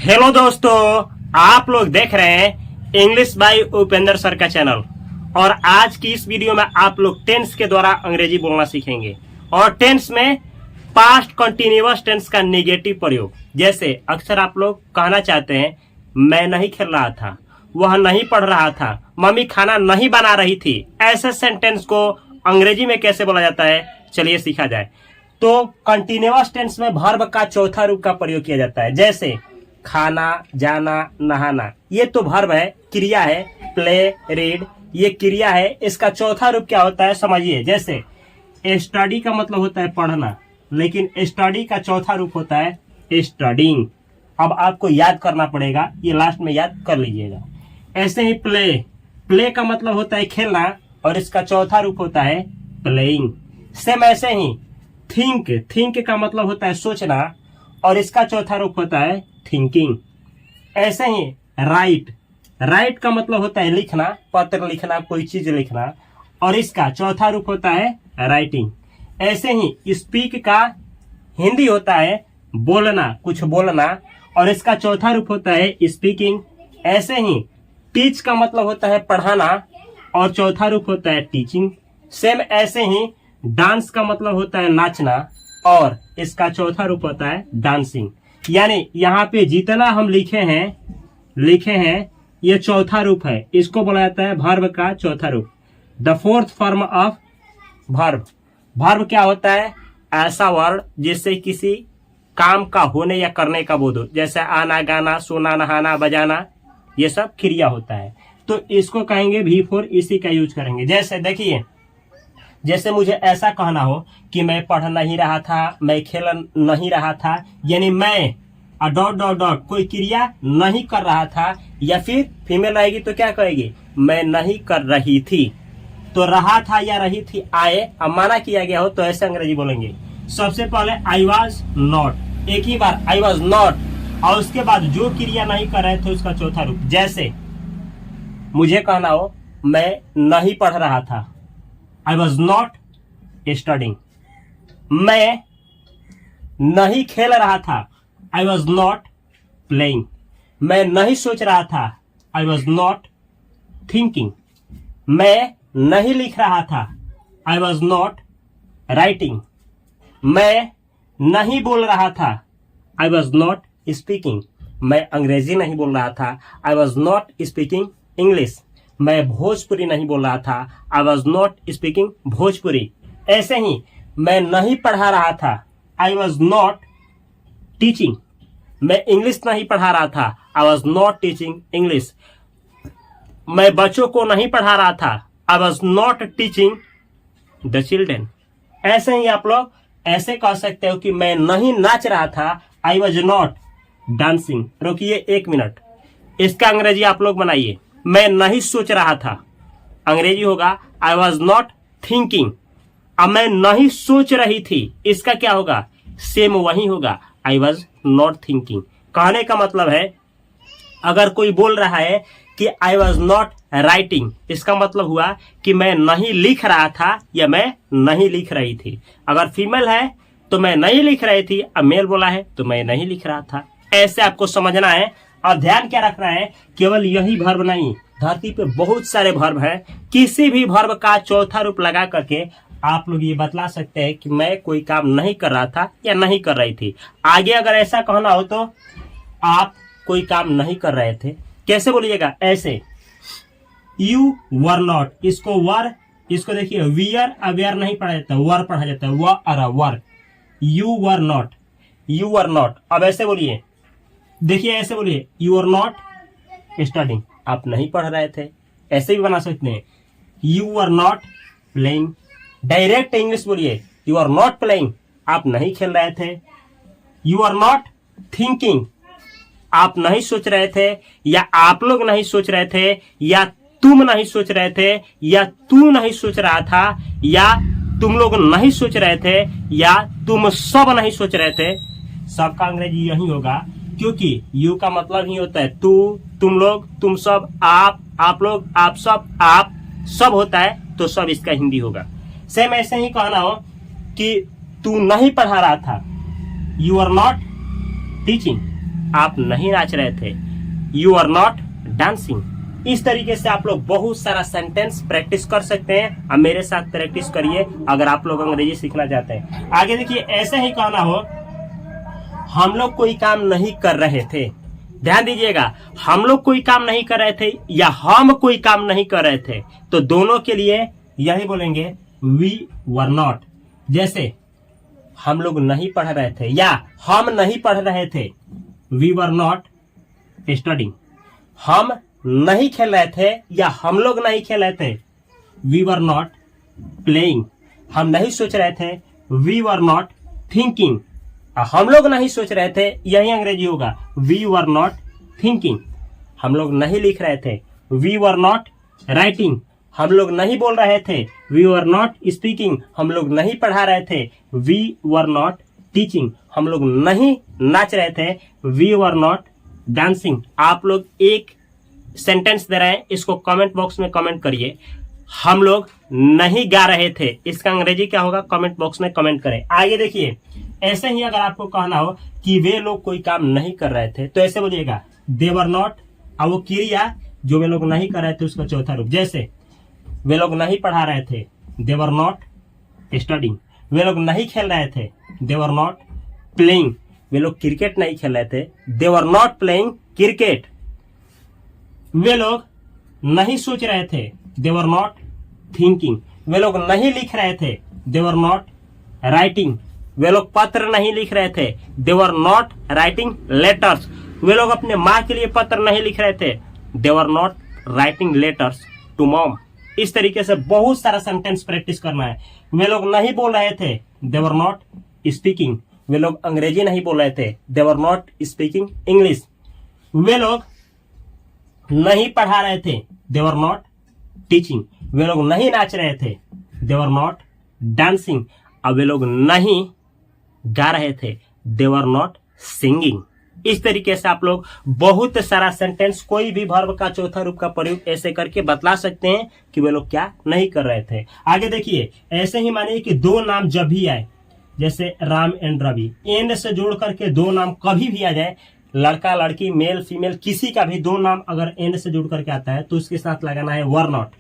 Hello दोस्तों, आप लोग देख रहे हैं इंग्लिश बाय उपेंद्र सर का चैनल। और आज की इस वीडियो में आप लोग टेंस के द्वारा अंग्रेजी बोलना सीखेंगे। और टेंस में पास्ट कंटिन्यूअस टेंस का नेगेटिव प्रयोग। जैसे अक्सर आप लोग कहना चाहते हैं मैं नहीं खेल रहा था, वह नहीं पढ़ रहा था, मम्मी खाना नहीं बना रही थी। ऐसे सेंटेंस को अंग्रेजी में कैसे बोला जाता है, चलिए सीखा जाए। तो कंटिन्यूअस टेंस में वर्ब का चौथा रूप का प्रयोग किया जाता है। जैसे खाना, जाना, नहाना, ये तो वर्ब है, क्रिया है। प्ले, रीड, ये क्रिया है। इसका चौथा रूप क्या होता है समझिए। जैसे स्टडी का मतलब होता है पढ़ना, लेकिन स्टडी का चौथा रूप होता है स्टडीइंग। अब आपको याद करना पड़ेगा, ये लास्ट में याद कर लीजिएगा। ऐसे ही प्ले का मतलब होता है खेलना, और इसका चौथा रूप होता है प्लेइंग। सेम ऐसे ही थिंक का मतलब होता है सोचना, और इसका चौथा रूप होता है थिंकिंग। ऐसे ही राइट का मतलब होता है लिखना, पत्र लिखना, कोई चीज लिखना, और इसका चौथा रूप होता है राइटिंग। ऐसे ही स्पीक का हिंदी होता है बोलना, कुछ बोलना, और इसका चौथा रूप होता है स्पीकिंग। ऐसे ही टीच का मतलब होता है पढ़ाना, और चौथा रूप होता है टीचिंग। सेम ऐसे ही डांस का मतलब होता है नाचना, और इसका चौथा रूप होता है डांसिंग। यानी यहाँ पे जितना हम लिखे हैं ये चौथा रूप है। इसको बोला जाता है वर्ब का चौथा रूप। The fourth form of verb क्या होता है? ऐसा वर्ड जिससे किसी काम का होने या करने का बोध हो। जैसे आना, गाना, सोना, नहाना, बजाना, ये सब क्रिया होता है। तो इसको कहेंगे V4, इसी का यूज करेंगे। जैसे देखिए, जैसे मुझे ऐसा कहना हो कि मैं पढ़ नहीं रहा था, मैं खेल नहीं रहा था, यानी मैं डॉट कोई क्रिया नहीं कर रहा था, या फिर फीमेल रहेगी तो क्या कहेगी? मैं नहीं कर रही थी। तो रहा था या रही थी आए, अब माना किया गया हो तो ऐसे अंग्रेजी बोलेंगे। सबसे पहले आई वॉज नॉट, एक ही बार आई वॉज नॉट, और उसके बाद जो क्रिया नहीं कर रहे थे उसका चौथा रूप। जैसे मुझे कहना हो मैं नहीं पढ़ रहा था, I was not studying। मैं नहीं खेल रहा था, I was not playing। मैं नहीं सोच रहा था, I was not thinking। मैं नहीं लिख रहा था, I was not writing। मैं नहीं बोल रहा था, I was not speaking। मैं अंग्रेजी नहीं बोल रहा था, I was not speaking English। मैं भोजपुरी नहीं बोल रहा था, I was not speaking Bhojpuri. ऐसे ही मैं नहीं पढ़ा रहा था, I was not teaching। मैं इंग्लिश नहीं पढ़ा रहा था, I was not teaching English। मैं बच्चों को नहीं पढ़ा रहा था, I was not teaching the children। ऐसे ही आप लोग ऐसे कह सकते हो कि मैं नहीं नाच रहा था, I was not dancing। रुकिए 1 मिनट, इसका अंग्रेजी आप लोग बनाइए। मैं नहीं सोच रहा था, अंग्रेजी होगा आई वॉज नॉट थिंकिंग। अब मैं नहीं सोच रही थी, इसका क्या होगा? सेम वही होगा, आई वॉज नॉट थिंकिंग। कहने का मतलब है, अगर कोई बोल रहा है कि आई वॉज नॉट राइटिंग, इसका मतलब हुआ कि मैं नहीं लिख रहा था या मैं नहीं लिख रही थी। अगर फीमेल है तो मैं नहीं लिख रही थी, अब मेल बोला है तो मैं नहीं लिख रहा था। ऐसे आपको समझना है। और ध्यान क्या रखना है, केवल यही वर्ब नहीं, धरती पे बहुत सारे वर्ब हैं। किसी भी वर्ब का चौथा रूप लगा करके आप लोग ये बतला सकते हैं कि मैं कोई काम नहीं कर रहा था या नहीं कर रही थी। आगे अगर ऐसा कहना हो तो आप कोई काम नहीं कर रहे थे, कैसे बोलिएगा? ऐसे यू वर नॉट, इसको देखिए वियर अवेयर नहीं पढ़ा जाता, वर पढ़ा जाता है, वर। You were not. अब ऐसे बोलिए, देखिए ऐसे बोलिए, यू आर नॉट स्टडिंग, आप नहीं पढ़ रहे थे। ऐसे भी बना सकते हैं, you are not playing. Direct English बोलिए, यू आर नॉट प्लेइंग, आप नहीं खेल रहे थे। यू आर नॉट थिंकिंग, आप नहीं सोच रहे थे, या आप लोग नहीं सोच रहे थे, या तुम नहीं सोच रहे थे, या तू नहीं सोच रहा था, या तुम लोग नहीं सोच रहे थे, या तुम सब नहीं सोच रहे थे। सबका अंग्रेजी यही होगा, क्योंकि यू का मतलब ही होता है तू, तुम लोग, तुम सब, आप लोग, आप सब होता है तो सब इसका हिंदी होगा। सेम ऐसे ही कहना हो कि तू नहीं पढ़ा रहा था, यू आर नॉट टीचिंग। आप नहीं नाच रहे थे, यू आर नॉट डांसिंग। इस तरीके से आप लोग बहुत सारा सेंटेंस प्रैक्टिस कर सकते हैं। अब मेरे साथ प्रैक्टिस करिए अगर आप लोग अंग्रेजी सीखना चाहते हैं। आगे देखिए, ऐसे ही कहना हो, हम लोग कोई काम नहीं कर रहे थे। ध्यान दीजिएगा, हम लोग कोई काम नहीं कर रहे थे या हम कोई काम नहीं कर रहे थे, तो दोनों के लिए यही बोलेंगे वी वर नॉट। जैसे हम लोग नहीं पढ़ रहे थे या हम नहीं पढ़ रहे थे, वी वर नॉट स्टडिंग। हम नहीं खेल रहे थे या हम लोग नहीं खेल रहे थे, वी वर नॉट प्लेइंग। हम नहीं सोच रहे थे, वी वर नॉट थिंकिंग। हम लोग नहीं सोच रहे थे, यही अंग्रेजी होगा, वी वर नॉट थिंकिंग। हम लोग नहीं लिख रहे थे, वी वर नॉट राइटिंग। हम लोग नहीं बोल रहे थे, वी वर नॉट स्पीकिंग। हम लोग नहीं पढ़ा रहे थे, वी वर नॉट टीचिंग। हम लोग नहीं नाच रहे थे, वी वर नॉट डांसिंग। आप लोग एक सेंटेंस दे रहे हैं, इसको कमेंट बॉक्स में कमेंट करिए। हम लोग नहीं गा रहे थे, इसका अंग्रेजी क्या होगा, कमेंट बॉक्स में कमेंट करें। आगे देखिए, ऐसे ही अगर आपको कहना हो कि वे लोग कोई काम नहीं कर रहे थे, तो ऐसे बोलिएगा दे वर नॉट। अब वो क्रिया जो वे लोग नहीं कर रहे थे उसका चौथा रूप। जैसे वे लोग नहीं पढ़ा रहे थे, दे वर नॉट स्टडिंग। वे लोग नहीं खेल रहे थे, दे वर नॉट प्लेइंग। वे लोग क्रिकेट नहीं खेल रहे थे, they were not playing cricket. वे लोग नहीं सोच रहे थे, दे वर नॉट थिंकिंग। वे लोग नहीं लिख रहे थे, दे वर नॉट राइटिंग। वे लोग पत्र नहीं लिख रहे थे, they were not writing letters. वे लोग अपने माँ के लिए पत्र नहीं लिख रहे थे, they were not writing letters to mom. इस तरीके से बहुत सारा सेंटेंस प्रैक्टिस करना है। वे लोग नहीं बोल रहे थे, दे वर नॉट स्पीकिंग। वे लोग अंग्रेजी नहीं बोल रहे थे, they were not speaking English. वे लोग नहीं पढ़ा रहे थे, दे वर नॉट टीचिंग। वे लोग नहीं नाच रहे थे, दे वर नॉट डांसिंग। अब वे लोग नहीं गा रहे थे, दे वर नॉट सिंगिंग। इस तरीके से आप लोग बहुत सारा सेंटेंस, कोई भी वर्ब का चौथा रूप का प्रयोग ऐसे करके बतला सकते हैं कि वे लोग क्या नहीं कर रहे थे। आगे देखिए, ऐसे ही मानिए कि दो नाम जब भी आए, जैसे राम एंड रवि, एंड से जोड़ करके दो नाम कभी भी आ जाए, लड़का लड़की मेल फीमेल किसी का भी दो नाम अगर एंड से जुड़ करके आता है तो उसके साथ लगाना है वर नॉट।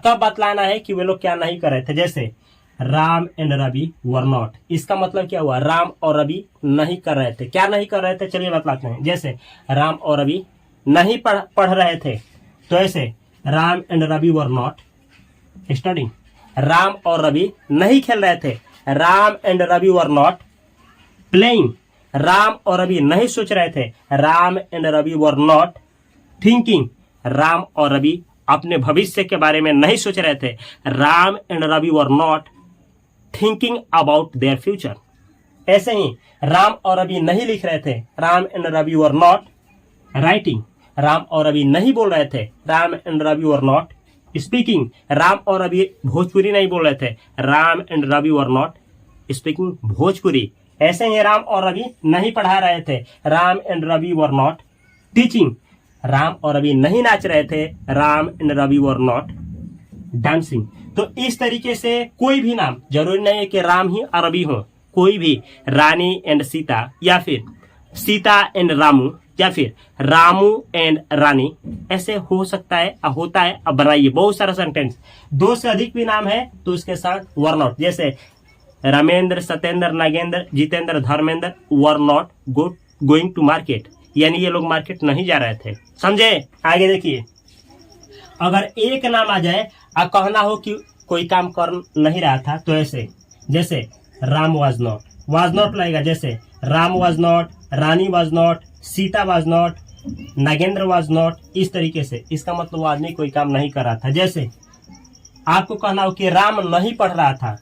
तब बतलाना है कि वे लोग क्या नहीं कर रहे थे। जैसे Ram and Ravi were not, इसका मतलब क्या हुआ, राम और रवि नहीं कर रहे थे। क्या नहीं कर रहे थे, चलिए बतलाते हैं। जैसे राम और रवि नहीं पढ़ रहे थे, तो ऐसे Ram and Ravi were not studying. Ram और रवि नहीं खेल रहे थे, Ram and Ravi were not playing. Ram और रवि नहीं सोच रहे थे, Ram and Ravi were not thinking. Ram और रवि अपने भविष्य के बारे में नहीं सोच रहे थे, Ram and Ravi were not thinking about their future. ऐसे ही राम और रवि नहीं लिख रहे थे, Ram and Ravi were not writing. Ram और रवि नहीं बोल रहे थे, Ram and Ravi were not speaking. Ram और रवि भोजपुरी नहीं बोल रहे थे, Ram and Ravi were not speaking Bhojpuri. ऐसे ही राम और रवि नहीं पढ़ा रहे थे, Ram and Ravi were not teaching. Ram और रवि नहीं नाच रहे थे, Ram and Ravi were not dancing. तो इस तरीके से कोई भी नाम, जरूरी नहीं है कि राम ही और रवि हो, कोई भी, रानी एंड सीता, या फिर सीता एंड रामू, या फिर रामू एंड रानी, ऐसे हो सकता है, होता है। अब बनाइए बहुत सारा सेंटेंस। दो से अधिक भी नाम है तो उसके साथ वर नॉट, जैसे Ramendra, Satyendra, Nagendra, Jitendra, Dharmendra were not going to market, यानी ये लोग मार्केट नहीं जा रहे थे। समझे? आगे देखिए, अगर एक नाम आ जाए और कहना हो कि कोई काम कर नहीं रहा था, तो ऐसे, जैसे राम वाज नॉट लगेगा। जैसे Ram was not, Rani was not, Sita was not, Nagendra was not. इस तरीके से इसका मतलब वो आदमी कोई काम नहीं कर रहा था। जैसे आपको कहना हो कि राम नहीं पढ़ रहा था,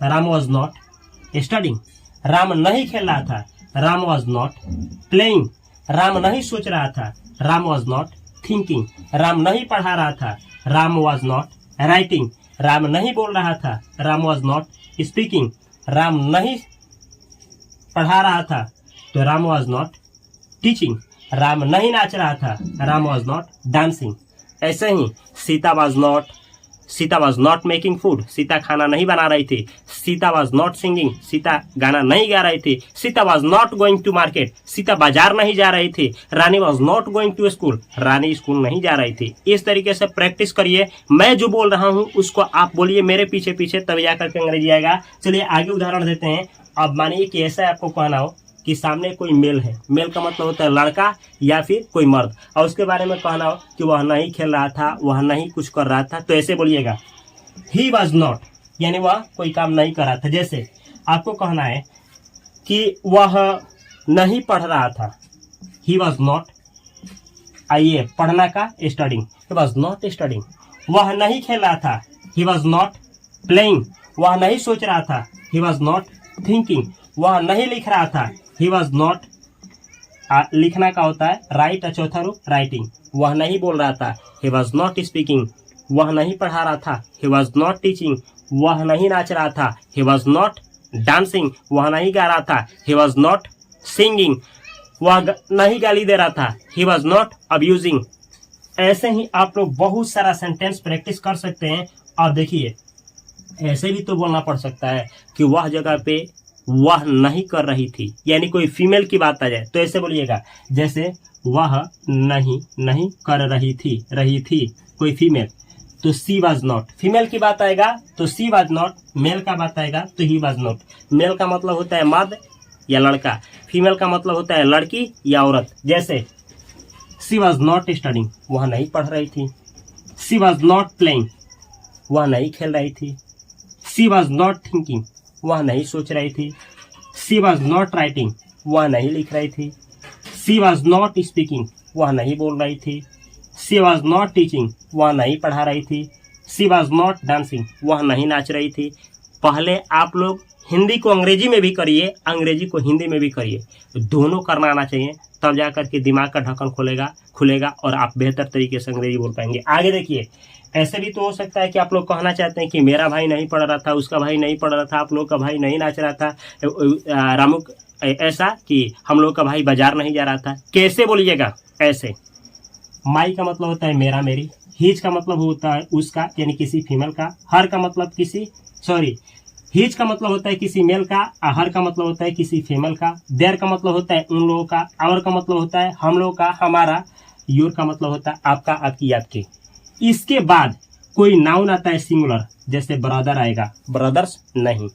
Ram was not studying. Ram नहीं खेल रहा था, Ram was not playing. Ram नहीं सोच रहा था, Ram was not thinking. Ram नहीं पढ़ा रहा था, Ram was not writing. Ram नहीं बोल रहा था, Ram was not speaking. Ram नहीं पढ़ा रहा था तो Ram was not teaching. Ram नहीं नाच रहा था, राम वाज नॉट डांसिंग। ऐसे ही Sita was not Sita was not making food, Sita खाना नहीं बना रही थी। Sita was not singing, Sita गाना नहीं गा रही थी। Sita was not going to market, Sita बाजार नहीं जा रही थी। Rani was not going to school, Rani school नहीं जा रही थी। इस तरीके से प्रैक्टिस करिए। मैं जो बोल रहा हूँ उसको आप बोलिए मेरे पीछे पीछे, तभी जाकर के अंग्रेजी आएगा। चलिए आगे उदाहरण देते हैं। अब मानिए कि ऐसा आपको कहना हो कि सामने कोई मेल है, मेल का मतलब होता है लड़का या फिर कोई मर्द, और उसके बारे में कहना हो कि वह नहीं खेल रहा था, वह नहीं कुछ कर रहा था, तो ऐसे बोलिएगा ही वॉज नॉट, यानी वह कोई काम नहीं कर रहा था। जैसे आपको कहना है कि वह नहीं पढ़ रहा था, ही वॉज नॉट, आइए पढ़ना का studying, he was not studying. वह नहीं खेल रहा था, ही वॉज नॉट प्लेइंग। वह नहीं सोच रहा था, ही वॉज नॉट थिंकिंग। वह नहीं लिख रहा था, ही वॉज नॉट, लिखना का होता है राइट, चौथा रूप राइटिंग। वह नहीं बोल रहा था, ही वॉज नॉट स्पीकिंग। वह नहीं पढ़ा रहा था, ही वॉज नॉट टीचिंग। वह नहीं नाच रहा था, ही वॉज नॉट डांसिंग। वह नहीं गा रहा था, ही वॉज नॉट सिंगिंग। वह नहीं गाली दे रहा था, ही वॉज नॉट अब्यूजिंग। ऐसे ही आप लोग बहुत सारा सेंटेंस प्रैक्टिस कर सकते हैं। और देखिए ऐसे भी तो बोलना पड़ सकता है कि वह जगह पे वह नहीं कर रही थी, यानी कोई फीमेल की बात आ जाए तो ऐसे बोलिएगा, जैसे वह नहीं कर रही थी कोई फीमेल, तो सी वाज नॉट। फीमेल की बात आएगा तो सी वाज नॉट, मेल का बात आएगा तो ही वाज नॉट। मेल का मतलब होता है मर्द या लड़का, फीमेल का मतलब होता है लड़की या औरत। जैसे सी वाज नॉट स्टडिंग, वह नहीं पढ़ रही थी। सी वाज नॉट प्लेइंग, वह नहीं खेल रही थी। सी वाज नॉट थिंकिंग, वह नहीं सोच रही थी। सी वाज नॉट राइटिंग, वह नहीं लिख रही थी। सी वाज नॉट स्पीकिंग, वह नहीं बोल रही थी। सी वाज नॉट टीचिंग, वह नहीं पढ़ा रही थी। सी वाज नॉट डांसिंग, वह नहीं नाच रही थी। पहले आप लोग हिंदी को अंग्रेजी में भी करिए, अंग्रेजी को हिंदी में भी करिए, दोनों करना आना चाहिए, तब जाकर के दिमाग का ढक्कन खुलेगा और आप बेहतर तरीके से अंग्रेजी बोल पाएंगे। आगे देखिए, ऐसे भी तो हो सकता है कि आप लोग कहना चाहते हैं कि मेरा भाई नहीं पढ़ रहा था, उसका भाई नहीं पढ़ रहा था, आप लोग का भाई नहीं नाच रहा था, रामू ऐसा कि हम लोग का भाई बाजार नहीं जा रहा था। कैसे बोलिएगा? ऐसे। माई का मतलब होता है मेरा मेरी, हिज का मतलब होता है उसका यानी किसी फीमेल का, हर का मतलब हिज का मतलब होता है किसी मेल का, हर का मतलब होता है किसी फीमेल का, देयर का मतलब होता है उन लोगों का, आवर का मतलब होता है हम लोगों का, हमारा, योर का मतलब होता है आपका, आपकी, आपके। इसके बाद कोई नाउन आता है सिंगुलर, जैसे ब्रदर आएगा, ब्रदर्स नहीं।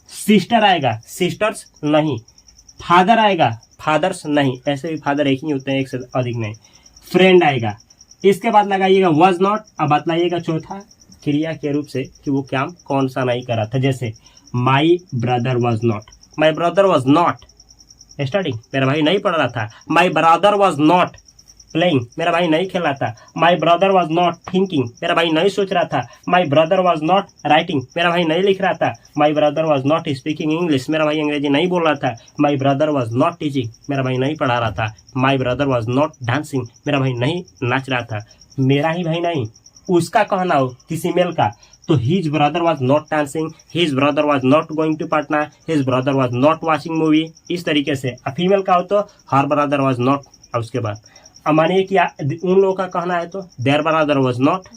सिस्टर आएगा, सिस्टर्स नहीं। फादर आएगा, फादर्स नहीं। ऐसे भी फादर एक ही होते हैं, एक से अधिक नहीं। फ्रेंड आएगा। इसके बाद लगाइएगा वाज नॉट। अब बतलाइएगा चौथा क्रिया के रूप से कि वो काम कौन सा नहीं करा था। जैसे my brother was not, my brother was not studying, मेरा भाई नहीं पढ़ रहा था। My brother was not playing, मेरा भाई नहीं खेल रहा था। My brother was not thinking, मेरा भाई नहीं सोच रहा था। My brother was not writing, मेरा भाई नहीं लिख रहा था। My brother was not speaking English, मेरा भाई अंग्रेजी नहीं बोल रहा था। My brother was not teaching, मेरा भाई नहीं पढ़ा रहा था। My brother was not dancing, मेरा भाई नहीं नाच रहा था। मेरा ही भाई नहीं, उसका कहना हो किसी मेल का, तो his brother was not dancing, his brother was not going to Patna, his brother was not watching movie. इस तरीके से फीमेल का हो तो हर ब्रदर वॉज नॉट। और उसके बाद अब मानिए कि उन लोगों का कहना है तो देयर ब्रदर वॉज नॉट।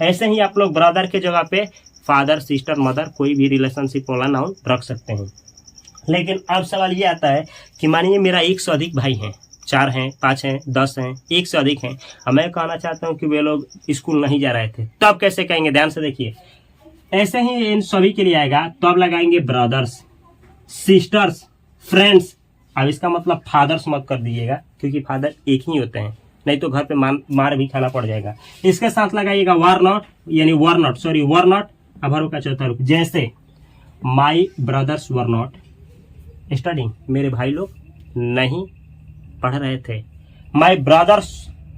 ऐसे ही आप लोग ब्रदर के जगह पे फादर, सिस्टर, मदर कोई भी रिलेशनशिप वाला नाउन रख सकते हैं। लेकिन अब सवाल ये आता है कि मानिए मेरा 1 से अधिक भाई हैं, 4 हैं, 5 हैं, 10 हैं, 1 से अधिक हैं, और मैं कहना चाहता हूँ कि वे लोग स्कूल नहीं जा रहे थे, तब कैसे कहेंगे? ध्यान से देखिए। ऐसे ही इन सभी के लिए आएगा तो अब लगाएंगे ब्रदर्स, सिस्टर्स, फ्रेंड्स। अब इसका मतलब फादर्स मत कर दीजिएगा, क्योंकि फादर एक ही होते हैं, नहीं तो घर पे मार भी खाना पड़ जाएगा। इसके साथ लगाइएगा वर नॉट, यानी वर नॉट। अब हर का चौथा रूप, जैसे माई ब्रदर्स वर नॉट स्टडिंग, मेरे भाई लोग नहीं पढ़ रहे थे। माई ब्रदर्स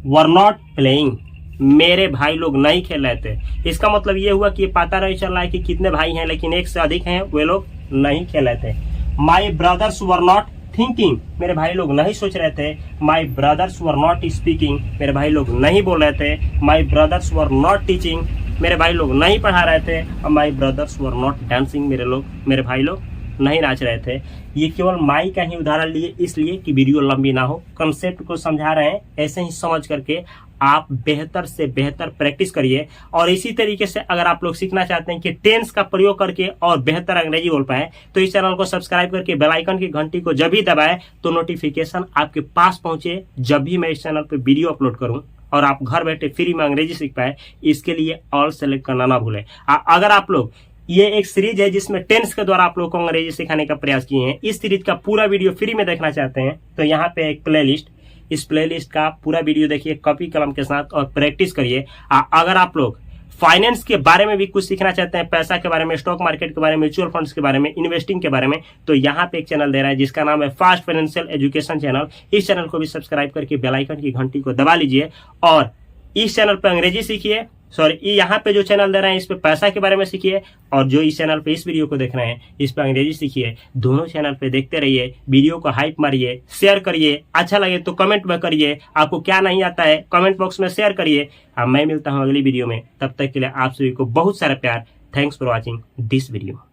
वर नॉट प्लेइंग, मेरे भाई लोग नहीं खेल रहे थे। इसका मतलब ये हुआ कि पता नहीं चल रहा है कि कितने भाई हैं, लेकिन 1 से अधिक हैं, वे लोग नहीं खेल रहे थे। माई ब्रदर्स वर नॉट थिंकिंग, मेरे भाई लोग नहीं सोच रहे थे। माई ब्रदर्स वर नॉट स्पीकिंग, मेरे भाई लोग नहीं बोल रहे थे। माई ब्रदर्स वर नॉट टीचिंग, मेरे भाई लोग नहीं पढ़ा रहे थे। और माई ब्रदर्स वर नॉट डांसिंग, मेरे भाई लोग नहीं नाच रहे थे। ये केवल माई का ही उदाहरण लिए इसलिए कि वीडियो लंबी ना हो, कंसेप्ट को समझा रहे हैं। ऐसे ही समझ करके आप बेहतर से बेहतर प्रैक्टिस करिए। और इसी तरीके से अगर आप लोग सीखना चाहते हैं कि टेंस का प्रयोग करके और बेहतर अंग्रेजी बोल पाए तो इस चैनल को सब्सक्राइब करके बेल आइकन की घंटी को जब भी दबाए तो नोटिफिकेशन आपके पास पहुंचे जब भी मैं इस चैनल पर वीडियो अपलोड करूं और आप घर बैठे फ्री में अंग्रेजी सीख पाए। इसके लिए ऑल सेलेक्ट करना ना भूलें। अगर आप लोग, ये एक सीरीज है जिसमें टेंस के द्वारा आप लोग को अंग्रेजी सिखाने का प्रयास किए हैं, इस सीरीज का पूरा वीडियो फ्री में देखना चाहते हैं तो यहाँ पे एक प्लेलिस्ट, इस प्लेलिस्ट का पूरा वीडियो देखिए कॉपी कलम के साथ और प्रैक्टिस करिए। अगर आप लोग फाइनेंस के बारे में भी कुछ सीखना चाहते हैं, पैसा के बारे में, स्टॉक मार्केट के बारे में, म्यूचुअल फंड्स के बारे में, इन्वेस्टिंग के बारे में, तो यहाँ पे एक चैनल दे रहा है जिसका नाम है फास्ट फाइनेंशियल एजुकेशन चैनल। इस चैनल को भी सब्सक्राइब करके बेल आइकन की घंटी को दबा लीजिए और इस चैनल पर अंग्रेजी सीखिए। यहाँ पे जो चैनल दे रहे हैं इस पे पैसा के बारे में सीखिए और जो इस चैनल पे इस वीडियो को देख रहे हैं इस पे अंग्रेजी सीखिए। दोनों चैनल पे देखते रहिए, वीडियो को हाइप मारिए, शेयर करिए, अच्छा लगे तो कमेंट में करिए, आपको क्या नहीं आता है कमेंट बॉक्स में शेयर करिए। अब मैं मिलता हूँ अगली वीडियो में, तब तक के लिए आप सभी को बहुत सारा प्यार। Thanks for watching this video.